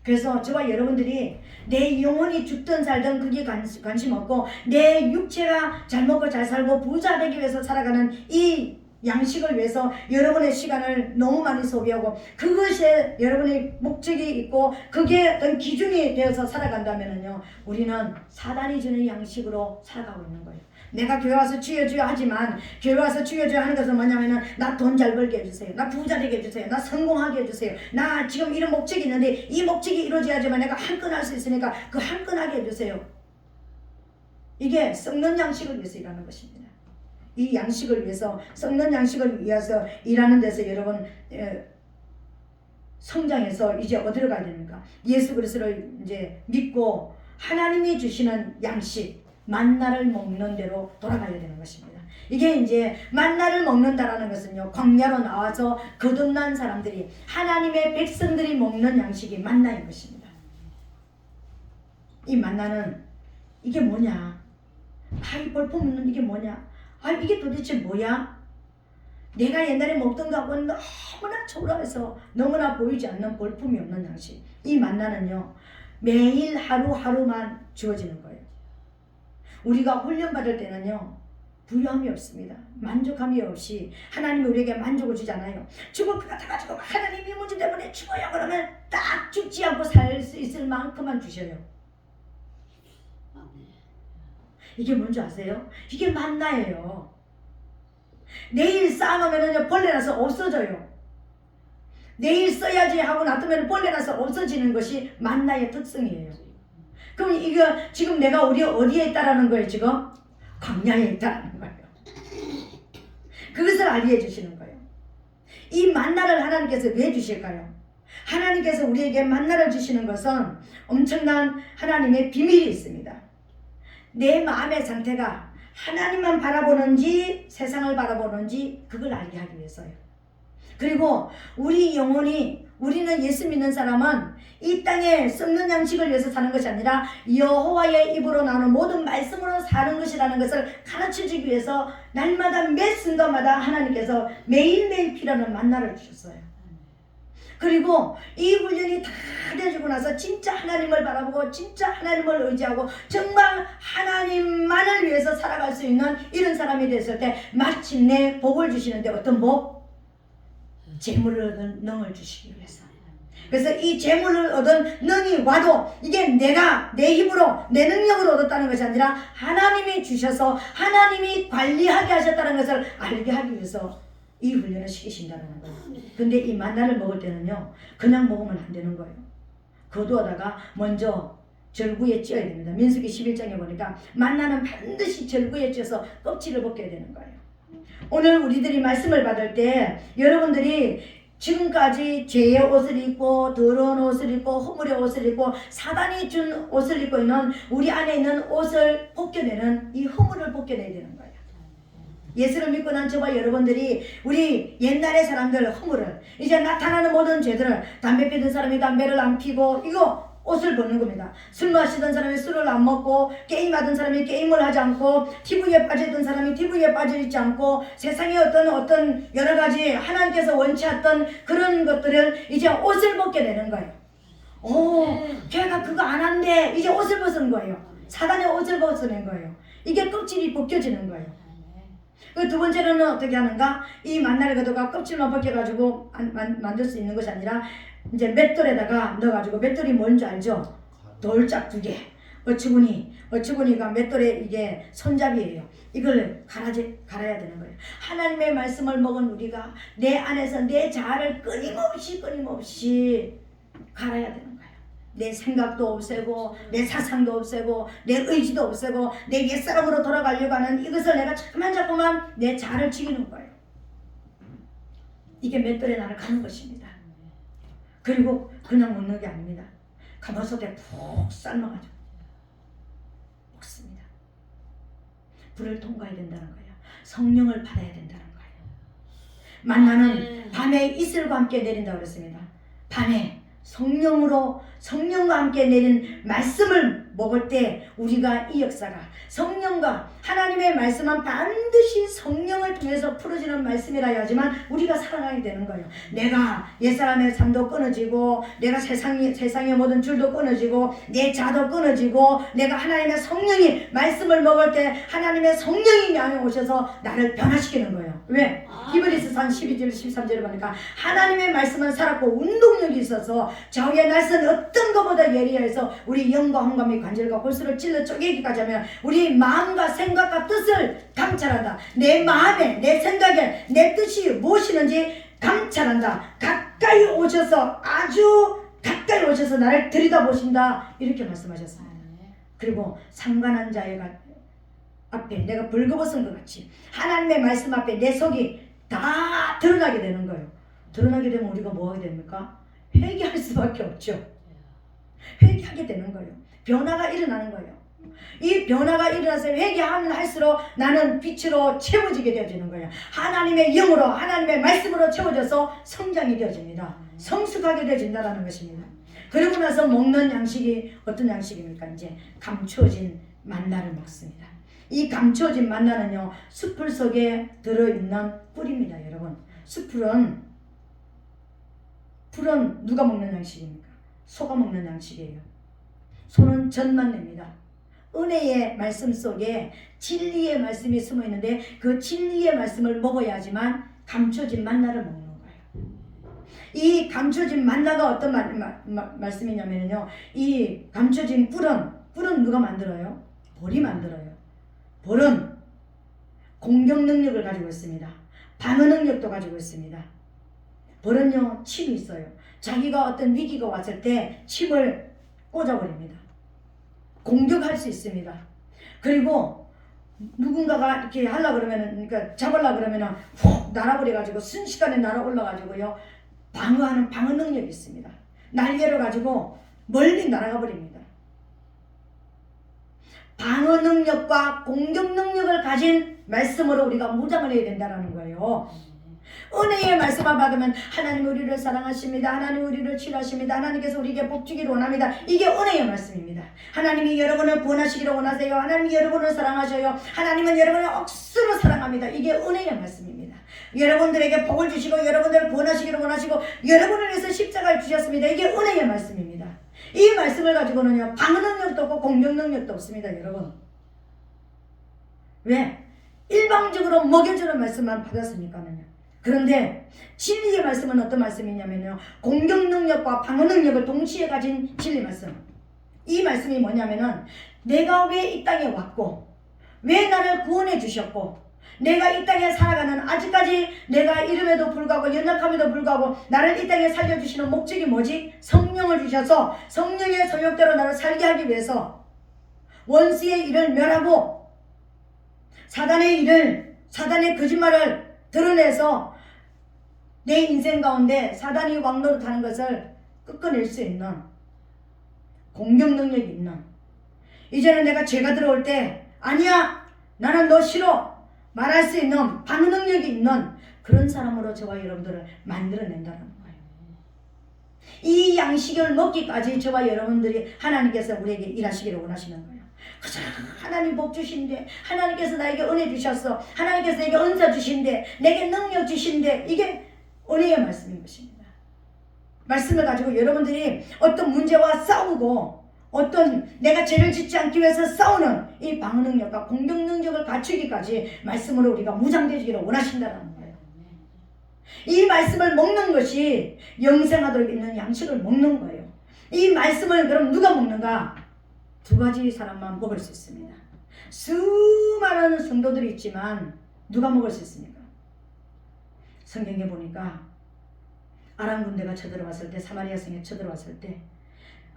그래서 저와 여러분들이 내 영혼이 죽든 살든 그게 관심 없고, 내 육체가 잘 먹고 잘 살고 부자 되기 위해서 살아가는 이 양식을 위해서 여러분의 시간을 너무 많이 소비하고, 그것에 여러분의 목적이 있고 그게 어떤 기준이 되어서 살아간다면요, 우리는 사단이 주는 양식으로 살아가고 있는 거예요. 내가 교회 와서 주여 주여 하지만, 교회 와서 주여 주여 하는 것은 뭐냐면은 나 돈 잘 벌게 해주세요, 나 부자 되게 해주세요, 나 성공하게 해주세요, 나 지금 이런 목적이 있는데 이 목적이 이루어져야지만 내가 한 건 할 수 있으니까 그 한 건 하게 해주세요. 이게 썩는 양식을 위해서 일하는 것입니다. 이 양식을 위해서, 썩는 양식을 위해서 일하는 데서 여러분 성장해서 이제 어디로 가야 됩니까? 예수 그리스도를 이제 믿고 하나님이 주시는 양식, 만나를 먹는 대로 돌아가야 되는 것입니다. 이게 이제 만나를 먹는다라는 것은요, 광야로 나와서 거듭난 사람들이, 하나님의 백성들이 먹는 양식이 만나인 것입니다. 이 만나는 이게 뭐냐? 이 볼품 있는 이게 뭐냐? 이게 도대체 뭐야? 내가 옛날에 먹던 거하고는 너무나 초라해서 너무나 보이지 않는 볼품이 없는 양식. 이 만나는요, 매일 하루하루만 주어지는 거예요. 우리가 훈련받을 때는요, 부유함이 없습니다. 만족함이 없이 하나님이 우리에게 만족을 주잖아요. 죽을 것 같아가지고 하나님 이 문제 때문에 죽어요 그러면 딱 죽지 않고 살 수 있을 만큼만 주셔요. 이게 뭔지 아세요? 이게 만나예요. 내일 쌓아놓으면 벌레 나서 없어져요. 내일 써야지 하고 놔두면 벌레 나서 없어지는 것이 만나의 특성이에요. 그럼 이거 지금 내가 우리 어디에 있다라는 거예요? 지금 광야에 있다라는 거예요. 그것을 알게 해주시는 거예요. 이 만나를 하나님께서 왜 주실까요? 하나님께서 우리에게 만나를 주시는 것은 엄청난 하나님의 비밀이 있습니다. 내 마음의 상태가 하나님만 바라보는지 세상을 바라보는지 그걸 알게 하기 위해서요. 그리고 우리 영혼이, 우리는 예수 믿는 사람은 이 땅에 썩는 양식을 위해서 사는 것이 아니라 여호와의 입으로 나오는 모든 말씀으로 사는 것이라는 것을 가르쳐주기 위해서 날마다 매 순간마다 하나님께서 매일매일 필요한 만나를 주셨어요. 그리고 이 훈련이 다 되어지고 나서 진짜 하나님을 바라보고 진짜 하나님을 의지하고 정말 하나님만을 위해서 살아갈 수 있는 이런 사람이 됐을 때 마침내 복을 주시는데 어떤 복? 재물을 능을 주시기 위해서. 그래서 이 재물을 얻은 능이 와도 이게 내가 내 힘으로 내 능력으로 얻었다는 것이 아니라 하나님이 주셔서 하나님이 관리하게 하셨다는 것을 알게 하기 위해서 이 훈련을 시키신다는 거예요. 근데 이 만나를 먹을 때는요, 그냥 먹으면 안 되는 거예요. 거두어다가 먼저 절구에 찧어야 됩니다. 민수기 11장에 보니까 만나는 반드시 절구에 찧어서 껍질을 벗겨야 되는 거예요. 오늘 우리들이 말씀을 받을 때 여러분들이 지금까지 죄의 옷을 입고 더러운 옷을 입고 허물의 옷을 입고 사단이 준 옷을 입고 있는 우리 안에 있는 옷을 벗겨내는 이 허물을 벗겨내야 되는 거예요. 예수를 믿고 난 저와 여러분들이 우리 옛날의 사람들 허물을, 이제 나타나는 모든 죄들을, 담배 피던 사람이 담배를 안 피고 이거 옷을 벗는 겁니다. 술 마시던 사람이 술을 안 먹고, 게임하던 사람이 게임을 하지 않고, TV에 빠져있던 사람이 TV에 빠져있지 않고, 세상에 어떤 여러 가지 하나님께서 원치 않던 그런 것들을 이제 옷을 벗겨내는 거예요. 걔가 그거 안 한대. 이제 옷을 벗은 거예요. 사단의 옷을 벗어낸 거예요. 이게 껍질이 벗겨지는 거예요. 그 두 번째로는 어떻게 하는가? 이 만나를 가져가 껍질만 벗겨가지고 만들 수 있는 것이 아니라 이제 맷돌에다가 넣어가지고, 맷돌이 뭔지 알죠? 돌짝 2개. 어치구니가 맷돌에 이게 손잡이에요. 이걸 갈아야 되는 거예요. 하나님의 말씀을 먹은 우리가 내 안에서 내 자아를 끊임없이 갈아야 되는 거예요. 내 생각도 없애고, 내 사상도 없애고, 내 의지도 없애고, 내 옛사람으로 돌아가려고 하는 이것을 내가 자꾸만 내 자아를 죽이는 거예요. 이게 맷돌에 나를 가는 것입니다. 그리고 그냥 먹는 게 아닙니다. 가마솥에 푹 삶아가지고 먹습니다. 불을 통과해야 된다는 거예요. 성령을 받아야 된다는 거예요. 만나는 밤에 이슬과 함께 내린다고 그랬습니다. 밤에 성령과 함께 내린 말씀을 먹을 때 우리가 이 역사가 성령과 하나님의 말씀은 반드시 성령을 통해서 풀어지는 말씀이라 하지만 우리가 살아가게 되는 거예요. 내가 옛사람의 삶도 끊어지고, 내가 세상의 모든 줄도 끊어지고, 내 자도 끊어지고, 내가 하나님의 성령이 말씀을 먹을 때 하나님의 성령이 내 안에 오셔서 나를 변화시키는 거예요. 왜? 히브리서 12절 13절에 보니까 하나님의 말씀은 살았고 운동력이 있어서 적의 날선 어떤 것보다 예리해서 우리 영과 혼과 관절과 골수를 찔러 쪼개기까지 하면 우리 마음과 생각과 뜻을 감찰한다. 내 마음에, 내 생각에, 내 뜻이 무엇이는지 감찰한다. 아주 가까이 오셔서 나를 들여다보신다. 이렇게 말씀하셨습니다. 그리고 상관한 자의 앞에 내가 벌거벗은 것 같이 하나님의 말씀 앞에 내 속이 다 드러나게 되는 거예요. 드러나게 되면 우리가 뭐 하게 됩니까? 회개할 수밖에 없죠. 회개하게 되는 거예요. 변화가 일어나는 거예요. 이 변화가 일어나서 회개하면 할수록 나는 빛으로 채워지게 되어지는 거예요. 하나님의 영으로, 하나님의 말씀으로 채워져서 성장이 되어집니다. 성숙하게 되어진다는 것입니다. 그러고 나서 먹는 양식이 어떤 양식입니까? 이제 감추어진 만나를 먹습니다. 이 감추어진 만나는요, 숯불 속에 들어있는 꿀입니다. 여러분, 풀은 누가 먹는 양식입니까? 소가 먹는 양식이에요. 소는 젖만 냅니다. 은혜의 말씀 속에 진리의 말씀이 숨어 있는데 그 진리의 말씀을 먹어야지만 감춰진 만나를 먹는 거예요. 이 감춰진 만나가 어떤 말씀이냐면요, 이 감춰진 뿔은 누가 만들어요? 볼이 만들어요. 볼은 공격 능력을 가지고 있습니다. 방어 능력도 가지고 있습니다. 볼은요, 침이 있어요. 자기가 어떤 위기가 왔을 때 침을 꽂아버립니다. 공격할 수 있습니다. 그리고 누군가가 이렇게 하려고 그러면은, 그러니까 잡으려고 그러면은 훅 날아버려가지고 순식간에 날아올라가지고요, 방어 능력이 있습니다. 날개를 가지고 멀리 날아가 버립니다. 방어 능력과 공격 능력을 가진 말씀으로 우리가 무장을 해야 된다는 거예요. 은혜의 말씀을 받으면 하나님 우리를 사랑하십니다. 하나님 우리를 치료하십니다. 하나님께서 우리에게 복 주기를 원합니다. 이게 은혜의 말씀입니다. 하나님이 여러분을 구원하시기를 원하세요. 하나님이 여러분을 사랑하셔요. 하나님은 여러분을 억수로 사랑합니다. 이게 은혜의 말씀입니다. 여러분들에게 복을 주시고 여러분들을 구원하시기를 원하시고 여러분을 위해서 십자가를 주셨습니다. 이게 은혜의 말씀입니다. 이 말씀을 가지고는요, 방어 능력도 없고 공격 능력도 없습니다. 여러분, 왜? 일방적으로 먹여주는 말씀만 받았으니까는요. 그런데 진리의 말씀은 어떤 말씀이냐면요, 공격 능력과 방어 능력을 동시에 가진 진리 말씀. 이 말씀이 뭐냐면은 내가 왜 이 땅에 왔고 왜 나를 구원해 주셨고 내가 이 땅에 살아가는 아직까지 내가 이름에도 불구하고 연약함에도 불구하고 나를 이 땅에 살려주시는 목적이 뭐지? 성령을 주셔서 성령의 소욕대로 나를 살게 하기 위해서 원수의 일을 멸하고 사단의 일을, 사단의 거짓말을 드러내서 내 인생 가운데 사단이 왕노릇하는 것을 꺾어낼 수 있는 공격 능력이 있는, 이제는 내가 죄가 들어올 때 아니야 나는 너 싫어 말할 수 있는 방어 능력이 있는 그런 사람으로 저와 여러분들을 만들어낸다는 거예요. 이 양식을 먹기까지 저와 여러분들이 하나님께서 우리에게 일하시기를 원하시는 거예요. 그저 하나님 복 주신대, 하나님께서 나에게 은혜 주셨어, 하나님께서 내게 은사 주신대, 내게 능력 주신대, 이게 은혜의 말씀인 것입니다. 말씀을 가지고 여러분들이 어떤 문제와 싸우고 어떤 내가 죄를 짓지 않기 위해서 싸우는 이 방어 능력과 공격 능력을 갖추기까지 말씀으로 우리가 무장되시기를 원하신다는 거예요. 이 말씀을 먹는 것이 영생하도록 있는 양식을 먹는 거예요. 이 말씀을 그럼 누가 먹는가? 두 가지 사람만 먹을 수 있습니다. 수많은 성도들이 있지만 누가 먹을 수 있습니까? 성경에 보니까 아람 군대가 쳐들어왔을 때, 사마리아 성에 쳐들어왔을 때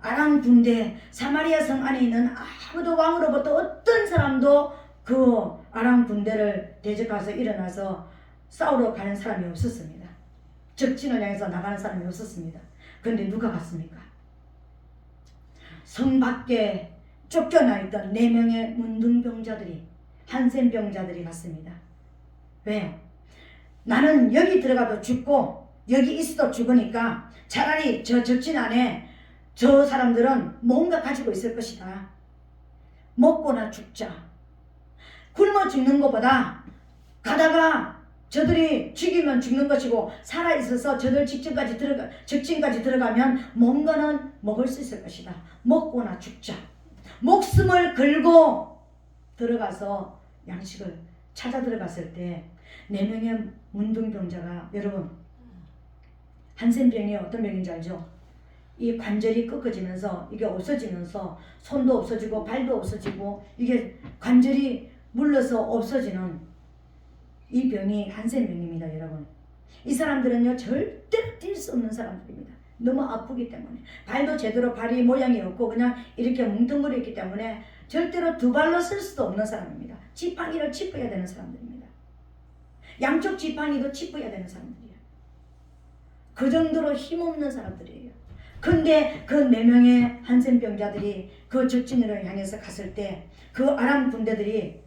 아람 군대, 사마리아 성 안에 있는 아무도 왕으로부터 어떤 사람도 그 아람 군대를 대적해서 일어나서 싸우러 가는 사람이 없었습니다. 적진을 향해서 나가는 사람이 없었습니다. 그런데 누가 갔습니까? 성 밖에 쫓겨나 있던 4명의 문둥병자들이, 한센병자들이 갔습니다. 왜요? 나는 여기 들어가도 죽고 여기 있어도 죽으니까 차라리 저 적진 안에 저 사람들은 뭔가 가지고 있을 것이다. 먹고나 죽자. 굶어 죽는 것보다 가다가 저들이 죽이면 죽는 것이고 살아있어서 저들 적진까지 들어가면 뭔가는 먹을 수 있을 것이다. 먹고나 죽자. 목숨을 걸고 들어가서 양식을 찾아 들어갔을 때 4명의 문둥병자가, 여러분 한센병이 어떤 병인지 알죠? 이 관절이 꺾어지면서 이게 없어지면서 손도 없어지고 발도 없어지고 이게 관절이 물러서 없어지는 이 병이 한센병입니다. 여러분, 이 사람들은요 절대로 뛸 수 없는 사람들입니다. 너무 아프기 때문에 발도 제대로 발이 모양이 없고 그냥 이렇게 뭉텅거려 있기 때문에 절대로 두 발로 쓸 수도 없는 사람입니다. 지팡이를 짚어야 되는 사람들입니다. 양쪽 지팡이도 짚어야 되는 사람들이에요. 그 정도로 힘없는 사람들이에요. 근데 그 4명의 한센병자들이 그 적진으로 향해서 갔을 때 그 아람 군대들이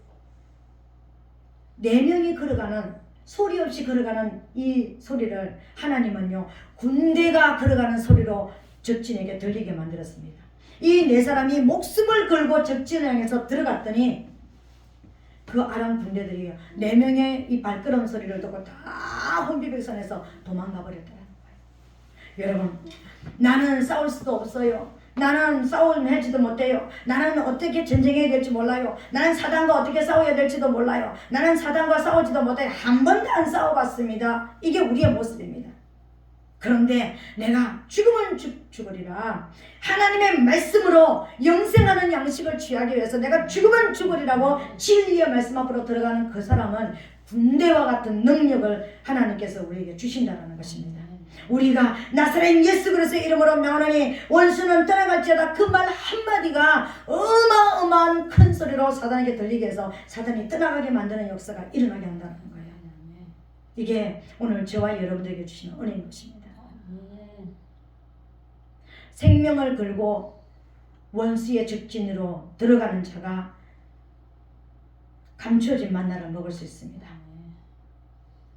4명이 걸어가는, 소리 없이 걸어가는 이 소리를 하나님은요 군대가 걸어가는 소리로 적진에게 들리게 만들었습니다. 이 4사람이 목숨을 걸고 적진을 향해서 들어갔더니 그 아람 군대들이 4명의 이 발걸음 소리를 듣고 다 혼비백산해서 도망가 버렸다는 거예요. 여러분, 나는 싸울 수도 없어요. 나는 싸움을 하지도 못해요. 나는 어떻게 전쟁해야 될지 몰라요. 나는 사단과 어떻게 싸워야 될지도 몰라요. 나는 사단과 싸우지도 못해요. 한 번도 안 싸워봤습니다. 이게 우리의 모습입니다. 그런데 내가 죽으면 죽으리라, 하나님의 말씀으로 영생하는 양식을 취하기 위해서 내가 죽으면 죽으리라고 진리의 말씀 앞으로 들어가는 그 사람은 군대와 같은 능력을 하나님께서 우리에게 주신다는 것입니다. 우리가 나사렛 예수 그리스도의 이름으로 명하노니 원수는 떠나갈지어다, 그 말 한마디가 어마어마한 큰 소리로 사단에게 들리게 해서 사단이 떠나가게 만드는 역사가 일어나게 한다는 거예요. 이게 오늘 저와 여러분들에게 주시는 은혜인 것입니다. 생명을 걸고 원수의 적진으로 들어가는 자가 감추어진 만나를 먹을 수 있습니다.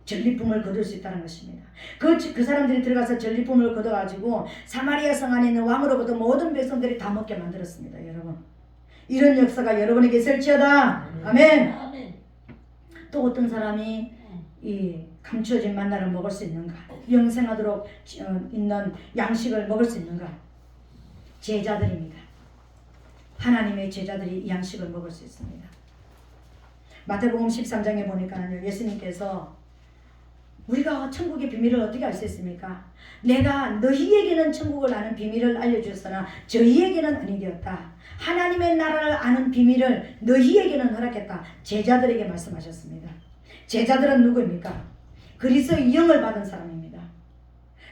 전리품을 거둘 수 있다는 것입니다. 그 사람들이 들어가서 전리품을 거둬가지고 사마리아 성 안에 있는 왕으로부터 모든 백성들이 다 먹게 만들었습니다. 여러분, 이런 역사가 여러분에게 있을지어다. 아멘. 또 어떤 사람이 이 감추어진 만나를 먹을 수 있는가? 영생하도록 있는 양식을 먹을 수 있는가? 제자들입니다. 하나님의 제자들이 이 양식을 먹을 수 있습니다. 마태복음 13장에 보니까 예수님께서 우리가 천국의 비밀을 어떻게 알 수 있습니까? 내가 너희에게는 천국을 아는 비밀을 알려주었으나 저희에게는 아니 되었다. 하나님의 나라를 아는 비밀을 너희에게는 허락했다. 제자들에게 말씀하셨습니다. 제자들은 누구입니까? 그리스도의 영을 받은 사람입니다.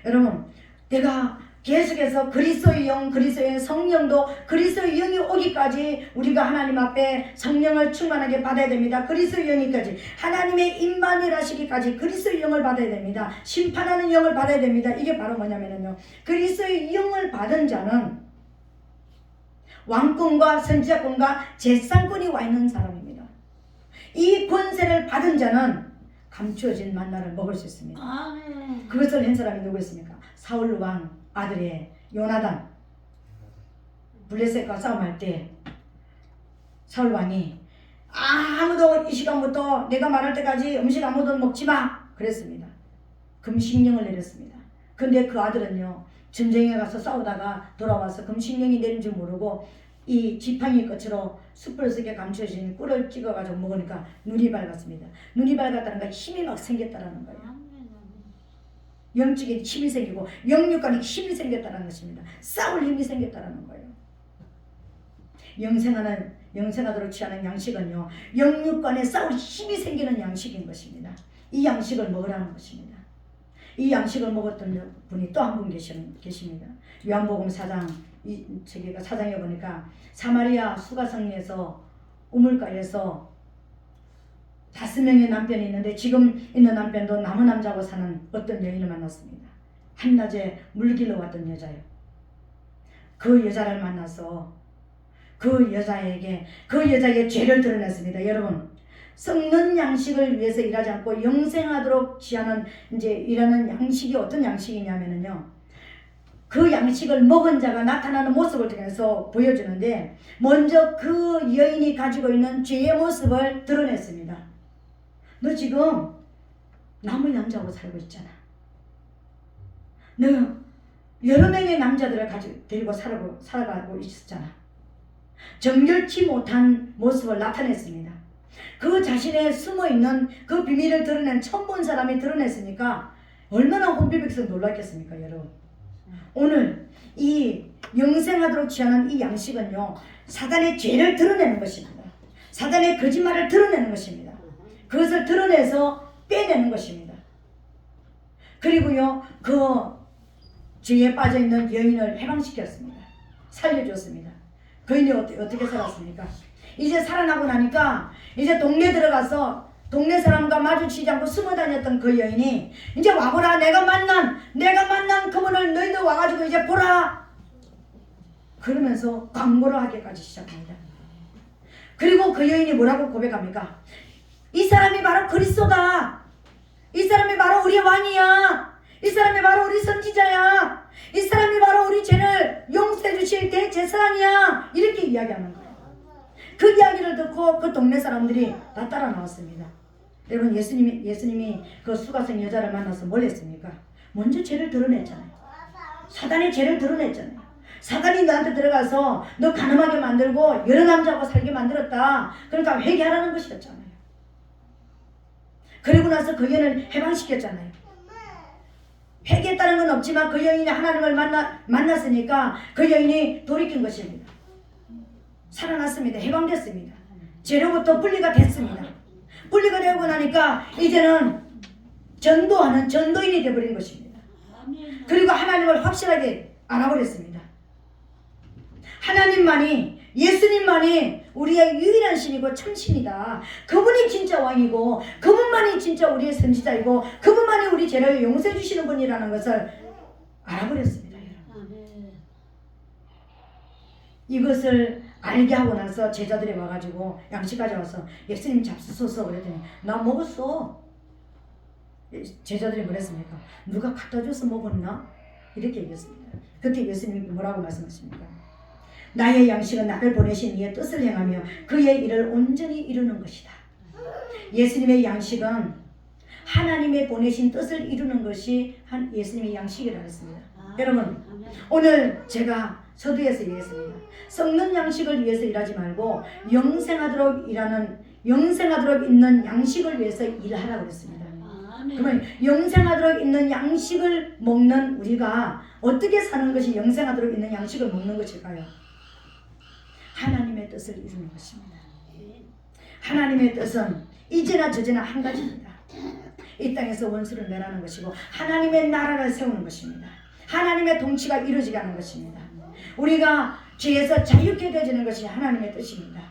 여러분, 내가 계속해서 그리스도의 영, 그리스도의 성령도 그리스도의 영이 오기까지 우리가 하나님 앞에 성령을 충만하게 받아야 됩니다. 그리스도의 영이까지 하나님의 임만이라시기까지 그리스도의 영을 받아야 됩니다. 심판하는 영을 받아야 됩니다. 이게 바로 뭐냐면요, 그리스도의 영을 받은 자는 왕권과 선지자권과 재산권이 와 있는 사람입니다. 이 권세를 받은 자는 감추어진 만나를 먹을 수 있습니다. 그것을 한 사람이 누구였습니까? 사울 왕 아들의 요나단. 블레셋과 싸움할 때 사울 왕이 아무도 이 시간부터 내가 말할 때까지 음식 아무도 먹지 마 그랬습니다. 금식령을 내렸습니다. 근데 그 아들은요, 전쟁에 가서 싸우다가 돌아와서 금식령이 내린 줄 모르고 이 지팡이 끝으로 숯불 속에 감춰진 꿀을 찍어가지고 먹으니까 눈이 밝았습니다. 눈이 밝았다는 건 힘이 막 생겼다는 거예요. 영적인 힘이 생기고 영육간에 힘이 생겼다는 것입니다. 싸울 힘이 생겼다는 거예요. 영생하도록 취하는 양식은요, 영육간에 싸울 힘이 생기는 양식인 것입니다. 이 양식을 먹으라는 것입니다. 이 양식을 먹었던 분이 또 한 분 계십니다. 요한복음 4장 사장에 보니까 사마리아 수가성리에서 우물가에서 5명의 남편이 있는데 지금 있는 남편도 남은 남자하고 사는 어떤 여인을 만났습니다. 한낮에 물길로 왔던 여자예요. 그 여자를 만나서 그 여자에게 죄를 드러냈습니다. 여러분, 썩는 양식을 위해서 일하지 않고 영생하도록 지하는 이제 일하는 양식이 어떤 양식이냐면요, 그 양식을 먹은 자가 나타나는 모습을 통해서 보여주는데, 먼저 그 여인이 가지고 있는 죄의 모습을 드러냈습니다. 너 지금 남의 남자하고 살고 있잖아. 너 여러 명의 남자들을 데리고 살아가고 있었잖아. 정결치 못한 모습을 나타냈습니다. 그 자신의 숨어있는 그 비밀을 드러낸 처음 본 사람이 드러냈으니까 얼마나 혼비백성 놀랐겠습니까, 여러분. 오늘 이 영생하도록 취하는 이 양식은요, 사단의 죄를 드러내는 것입니다. 사단의 거짓말을 드러내는 것입니다. 그것을 드러내서 빼내는 것입니다. 그리고요, 그 죄에 빠져있는 여인을 해방시켰습니다. 살려줬습니다. 그 여인이 어떻게 살았습니까? 이제 살아나고 나니까 이제 동네 들어가서 동네 사람과 마주치지 않고 숨어 다녔던 그 여인이 이제 와보라, 내가 만난 그분을 너희도 와가지고 이제 보라 그러면서 광고를 하기까지 시작합니다. 그리고 그 여인이 뭐라고 고백합니까? 이 사람이 바로 그리스도다. 이 사람이 바로 우리 왕이야. 이 사람이 바로 우리 선지자야. 이 사람이 바로 우리 죄를 용서해 주실 대제사장이야. 이렇게 이야기하는 거예요. 그 이야기를 듣고 그 동네 사람들이 다 따라 나왔습니다. 여러분, 예수님이 그 수가성 여자를 만나서 뭘 했습니까? 먼저 죄를 드러냈잖아요. 사단의 죄를 드러냈잖아요. 사단이 너한테 들어가서 너 가늠하게 만들고 여러 남자하고 살게 만들었다. 그러니까 회개하라는 것이었잖아요. 그리고 나서 그 여인을 해방시켰잖아요. 회개했다는 건 없지만 그 여인이 하나님을 만났으니까 그 여인이 돌이킨 것입니다. 살아났습니다. 해방됐습니다. 죄로부터 분리가 됐습니다. 분리가 되고 나니까 이제는 전도하는 전도인이 되어버린 것입니다. 그리고 하나님을 확실하게 알아버렸습니다. 하나님만이, 예수님만이 우리의 유일한 신이고 참신이다. 그분이 진짜 왕이고 그분만이 진짜 우리의 선지자이고 그분만이 우리 죄를 용서해 주시는 분이라는 것을 알아버렸습니다. 이것을 알게 하고 나서 제자들이 와가지고 양식 가져와서 예수님 잡수소서 그랬더니 나 먹었어. 제자들이 뭐랬습니까? 누가 갖다 줘서 먹었나? 이렇게 얘기했습니다. 그때 예수님이 뭐라고 말씀하십니까? 나의 양식은 나를 보내신 이의 뜻을 행하며 그의 일을 온전히 이루는 것이다. 예수님의 양식은 하나님의 보내신 뜻을 이루는 것이 예수님의 양식이라고 했습니다. 여러분, 오늘 제가 서두에서 얘기했습니다. 썩는 양식을 위해서 일하지 말고 영생하도록 있는 양식을 위해서 일하라고 했습니다. 그러면 영생하도록 있는 양식을 먹는 우리가 어떻게 사는 것이 영생하도록 있는 양식을 먹는 것일까요? 하나님의 뜻을 이루는 것입니다. 하나님의 뜻은 이제나 저제나 한 가지입니다. 이 땅에서 원수를 멸하는 것이고 하나님의 나라를 세우는 것입니다. 하나님의 통치가 이루어지게 하는 것입니다. 우리가 죄에서 자유케 되어지는 것이 하나님의 뜻입니다.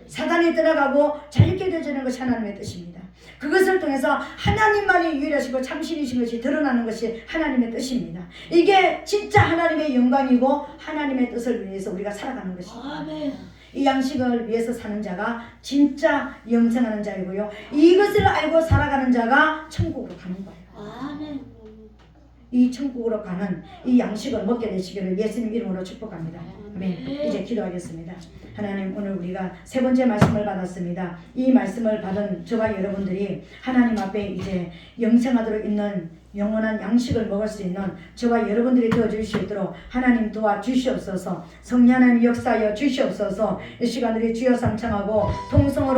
사단이 떠나가고 자유케 되어지는 것이 하나님의 뜻입니다. 그것을 통해서 하나님만이 유일하시고 참신이신 것이 드러나는 것이 하나님의 뜻입니다. 이게 진짜 하나님의 영광이고 하나님의 뜻을 위해서 우리가 살아가는 것입니다. 이 양식을 위해서 사는 자가 진짜 영생하는 자이고요. 이것을 알고 살아가는 자가 천국으로 가는 거예요. 이 천국으로 가는 이 양식을 먹게 되시기를 예수님 이름으로 축복합니다. 아멘. 이제 기도하겠습니다. 하나님, 오늘 우리가 세 번째 말씀을 받았습니다. 이 말씀을 받은 저와 여러분들이 하나님 앞에 이제 영생하도록 있는 영원한 양식을 먹을 수 있는 저와 여러분들이 되어줄 수 있도록 하나님 도와주시옵소서. 성령 하나님 역사하여 주시옵소서. 이 시간들이 주여 삼창하고 통성으로